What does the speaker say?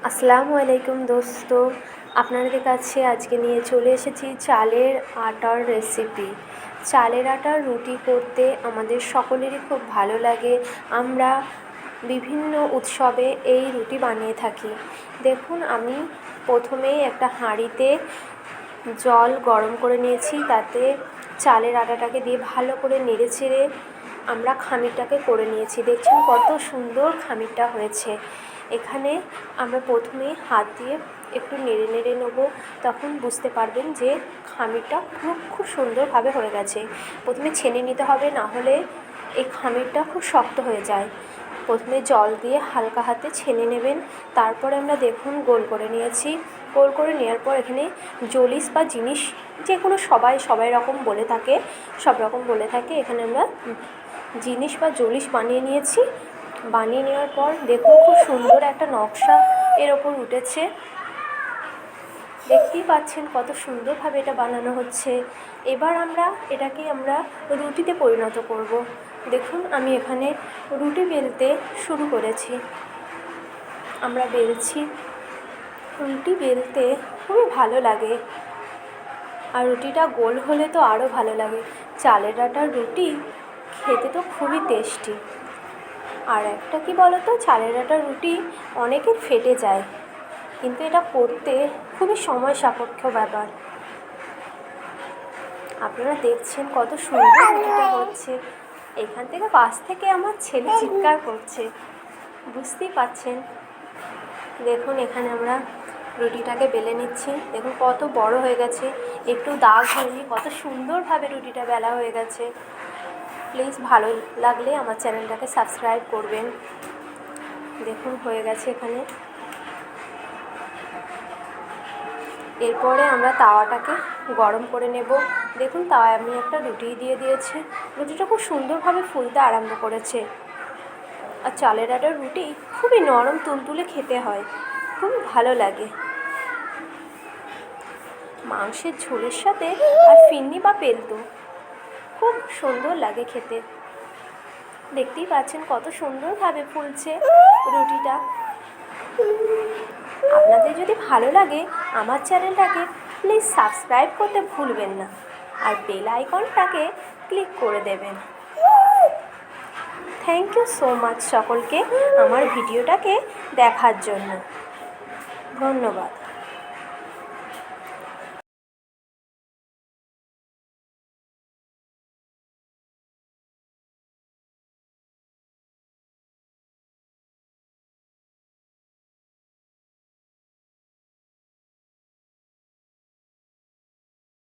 আসসালামু আলাইকুম দোস্ত, আপনাদের কাছে আজকে নিয়ে চলে এসেছি চালের আটার রেসিপি। চালের আটার রুটি করতে আমাদের সকলেরই খুব ভালো লাগে। আমরা বিভিন্ন উৎসবে এই রুটি বানিয়ে থাকি। দেখুন, আমি প্রথমেই একটা হাঁড়িতে জল গরম করে নিয়েছি, তাতে চালের আটাটাকে দিয়ে ভালো করে নেড়ে চেড়ে আমরা খামিরটাকে করে নিয়েছি। দেখছেন কত সুন্দর খামিরটা হয়েছে। এখানে আমরা প্রথমেই হাত দিয়ে একটু নেড়ে নেড়ে নেব, তখন বুঝতে পারবেন যে খামিরটা খুব সুন্দরভাবে হয়ে গেছে। প্রথমে ছেনে নিতে হবে, না হলে এই খামিরটা খুব শক্ত হয়ে যায়। প্রথমে জল দিয়ে হালকা হাতে ছেনে নেবেন। তারপরে আমরা দেখুন গোল করে নিয়েছি। গোল করে নেওয়ার পর এখানে জলিস বা জিনিস, যে কোনো সবাই রকম বলে থাকে, সব রকম বলে থাকে। এখানে আমরা জিনিস বা জলিস বানিয়ে নিয়েছি। বানিয়ে নেওয়ার পর দেখুন খুব সুন্দর একটা নকশা এর ওপর উঠেছে। দেখতেই পাচ্ছেন কত সুন্দরভাবে এটা বানানো হচ্ছে। এবার এটাকে আমরা রুটিতে পরিণত করব। দেখুন, আমি এখানে রুটি বেলতে শুরু করেছি। আমরা বেলছি। রুটি বেলতে খুবই ভালো লাগে, আর রুটিটা গোল হলে তো আরও ভালো লাগে। চালের আটার রুটি খেতে তো খুবই টেস্টি। আর একটা কি বলতো, চালের আটার রুটি অনেকের ফেটে যায়, কিন্তু এটা করতে খুবই সময় সাপেক্ষ ব্যাপার। আপনারা দেখছেন কত সুন্দর রুটিটা হচ্ছে। এখান থেকে পাশ থেকে আমার ছেলে চিৎকার করছে, বুঝতেই পাচ্ছেন। দেখুন, এখানে আমরা রুটিটাকে বেলে নিচ্ছি। দেখুন কত বড় হয়ে গেছে, একটু দাগ হয়নি, কত সুন্দরভাবে রুটিটা বেলা হয়ে গেছে। প্লিজ ভালো লাগলে আমার চ্যানেলটাকে সাবস্ক্রাইব করবেন। দেখুন হয়ে গেছে এখানে। এরপরে আমরা তাওয়াটাকে গরম করে নেব। দেখুন, তাওয়ায় আমি একটা রুটি দিয়ে দিয়েছি। রুটিটা খুব সুন্দরভাবে ফুলতে আরম্ভ করেছে। আর চালের আটার রুটি খুবই নরম তুলতুলে খেতে হয়, খুবই ভালো লাগে। মাংসের ঝোলের সাথে আর ফিরনি বা পেলতো খুব সুন্দর লাগে খেতে। দেখতেই পাচ্ছেন কত সুন্দরভাবে ফুলছে রুটিটা। আপনাদের যদি ভালো লাগে আমার চ্যানেলটাকে প্লিজ সাবস্ক্রাইব করতে ভুলবেন না, আর বেল আইকনটাকে ক্লিক করে দেবেন। থ্যাংক ইউ সো মাচ সকলকে আমার ভিডিওটাকে দেখার জন্য। ধন্যবাদ।